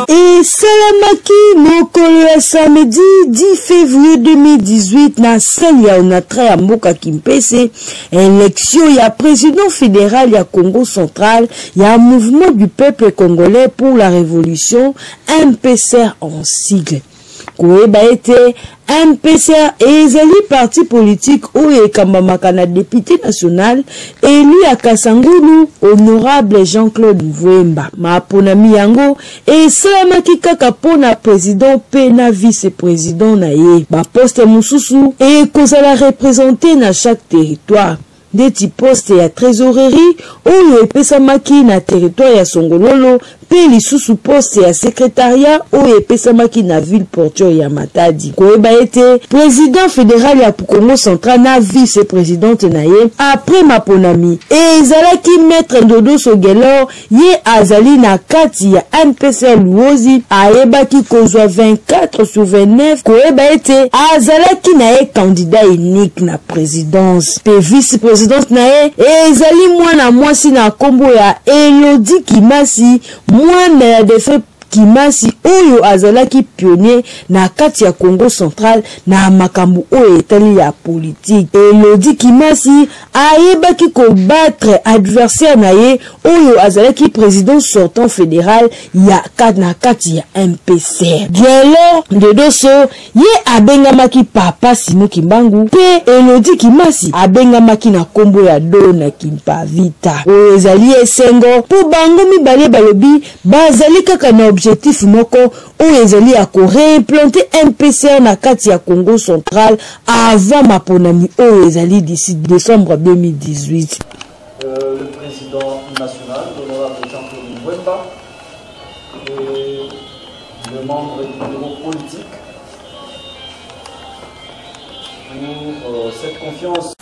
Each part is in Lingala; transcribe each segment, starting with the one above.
Et salamaki mokolo ya samedi 10 février 2018 na sali ya onatra ya mboka Kimpese, élection ya président fédéral ya Congo central ya mouvement du peuple congolais pour la révolution, MPCR en sigle. Koeba été MPCR ezali parti politique oyo ekambamaka na député national élu à Kasangulu honorable Jean-Claude Mvwemba. Maponami yango esalamaki kaka pona président pe na vice-président na ye. Ba poste mususu ekozala représenté na chaque territoire. Deti poste ya trésorerie oyo epesamaki na territoire ya Songololo pe lisusu poste ya secrétariat oyo epesamaki na ville portuaire ya Matadi. Koeba ete président fédéral ya Congo central na vice-présidente na ye après Maponami ezalaki maître Ndodo Sogelor ye azali na kati ya MPCR Luozi ayebaki kozwa 24 sur 29. Koeba ete azalaki na ye candidat unique na présidence pe vice-présidente na ye ezali mwana mwasi na kombo ya Elodie Kimasi mwana ya Defe Kimasi oyo azalaki pionnier na kati ya Congo central na makambo oyo etali ya politique. Elodie Kimasi ayebaki kobattre adversaire na ye oyo azalaki président sortant fédéral ya na kati ya MPCR. Dielo Ndodoso ye abengamaki Papa Simo Kimbangu pe Elodie Kimasi abengamaki na kombo ya Dona Kimpavita. Oyo ezali esengo po bango mibale balobi bazali kaka na objectif moko oyo ezali ya ko réimplanter MPCR na kati ya Congo central avant Maponami oyo ezali d'ici décembre 2018. Le président national, l'honorable Jean-Claude Mvwemba, et le membre du bureau politique pour cette confiance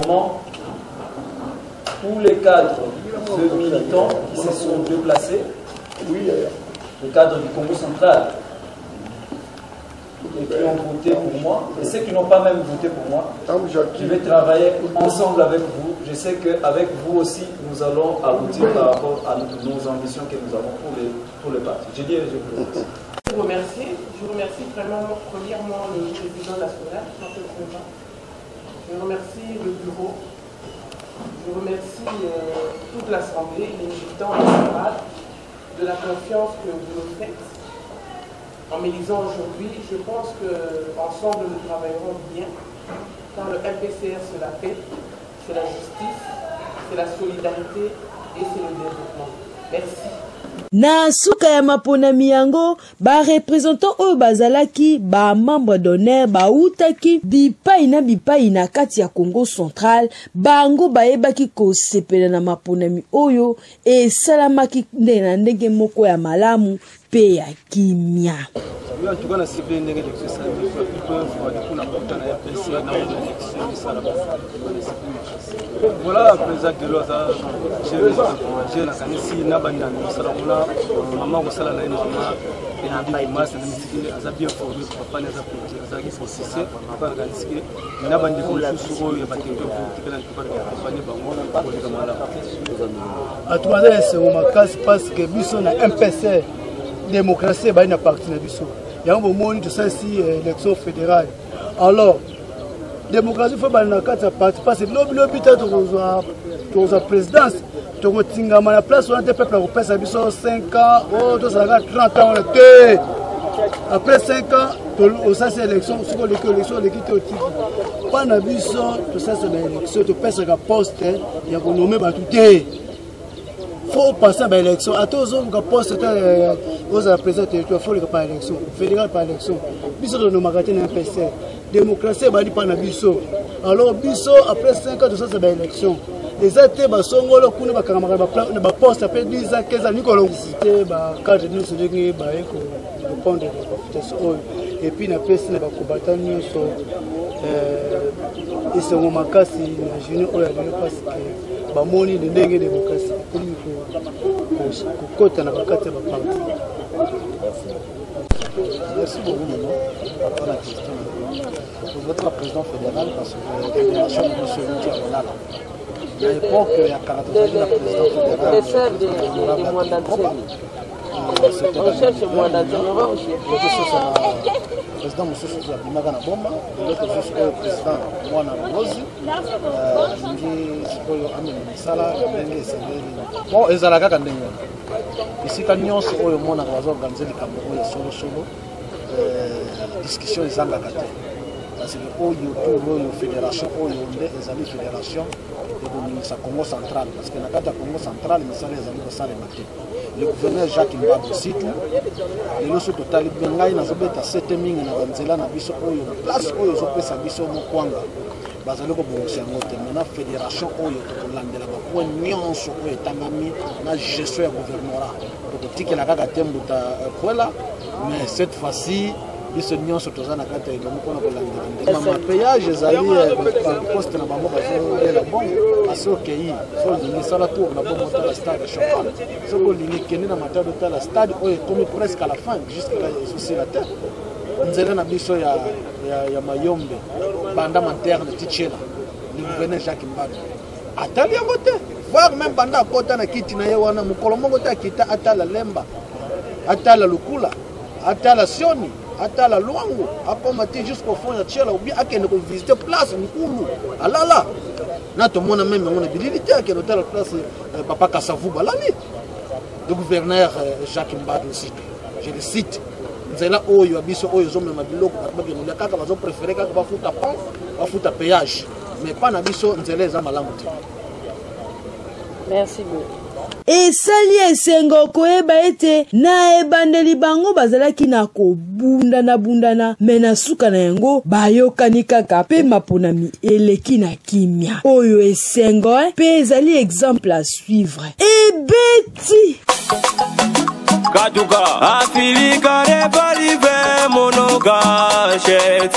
pour les cadres de militants qui se sont déplacés, les cadres du Congo central, et qui ont voté pour moi, et ceux qui n'ont pas même voté pour moi. Je vais travailler ensemble avec vous. Je sais qu'avec vous aussi, nous allons aboutir par rapport à nos ambitions que nous avons pour le parti. Je dis et je vous remercie. Je remercie vraiment, premièrement, le président national, Jean-Claude Mvwemba. Je remercie le bureau. Je remercie toute l'Assemblée, les militants et les camarades, de la confiance que vous nous faites. En m'élisant aujourd'hui, je pense qu'ensemble nous travaillerons bien, car le MPCR c'est la paix, c'est la justice, c'est la solidarité et c'est le développement. Merci. Na suka ya Maponami yango ba représentant oyo bazalaki ba membre d'honneur ba utaki bipai na kati ya Congo central bango bayebaki ko sepela na Maponami oyo e salamaki na ndenge moko ya malamu pe ya kimia. Voilà, président de l'Oza, j'ai la canisse, Nabanda, Salamula, maman, Salah, maman, et un masse, et un bien formé, papa, les apôtres, pour cesser, par la canisse, Nabandi, pour la sous et battu à troisième, c'est mon casse parce que Bisson a MPC, démocratie, bah, il n'a pas parti de Bisson. Il y a un moment de celle-ci, élection fédérale. Alors, démocratie, il faut que la parti parce que l'objet de la présidence, tu as la place où les peuples européens 5 ans, 30 ans, après 5 ans, ça c'est l'élection, l'élection, l'équité au titre. Pendant l'élection, ça c'est l'élection, tu passes un poste, il y a un nommé Batouté. Il faut passer à l'élection. À tous les autres postes, aux présidents territoire, il faut pas l'élection. Fédéral par l'élection. Biso de nos magatins un PC. Démocratie, il n'y a pas de biso. Alors, biso, après 5 ans, tout ça, c'est l'élection. Les athées, ils sont là, ils ont poste après 10 ans, 15 ans, ils ont visité, cadre de nous, c'est de répondre à et puis, il y a des combattants, ils sont au Makassi, ils ont parce que bamoni de ndenge démocratie pour kota na bakate ba parti. Merci beaucoup maman pour la question. Pour votre président fédéral parce que la fédération de celui qui est là. l'époque, il y a caractérisé le président fédéral. Les sœurs de Mwandanteli. On cherche Mwandanteli, on va au chercher. Le président Moussou Souza Bimagana Bomba, le président Mwana Rosi, Ngi Amen Misala, Ndenge Sendeli. Bon, ezalaka kandenge. Ici quand nyonso oyo mona bazo organiser likambo oyo solo discussion ezanga kate. Parce que oyo tout oyo fédération oyo nde ezali fédération de sa Congo central parce que na kata Congo central misala ezali ko sala mate. Le gouverneur Jacques Mbado situ lelo so total bengai na zobeta 7 mingi na banzela na biso oyo na place oyo zo pesa biso mokwanga bazali ko bongisa yango te na fédération oyo tokolandela ba point nyonso oyo etangami na gestion ya gouvernorat tokotikela kaka tembo ta kwela mais cette fois-ci biso nyonso tozana kata ilo moko na kolandela mama péage ezali poste na bango bazolela bongo asokei so lingi sala tour na bongo ta stade Chopin so ko lingi kende na matado ta la stade oyo comme presque à la fin jusqu'à sur la terre nzela na biso ya mayombe banda materne tichela le gouverneur Jacques Mbado atali yango te voir même banda akota na kiti na ye wana mokolo moko ta kita atala lemba atala lukula atala sioni atala luango apomati jusqu'au fond ya tchela ou bien akende ko visiter place nkulu alala na to mona même on a bilité akende la place papa Kasavu balani le gouverneur Jacques Mbado aussi je le cite nzela oyo abiso oyo zomema biloko bakende kaka bazo préférer kaka bafuta pont bafuta péage mais pas na biso nzela eza malamu te. Merci beaucoup. esali esengo koyeba ete na ebandeli bango bazalaki na kobundana me na suka na yango bayokani kaka mpe maponami eleki na kimia oyo esengo mpe ezali exemple à suivre ebeti Kaduka afilika reparive monogachet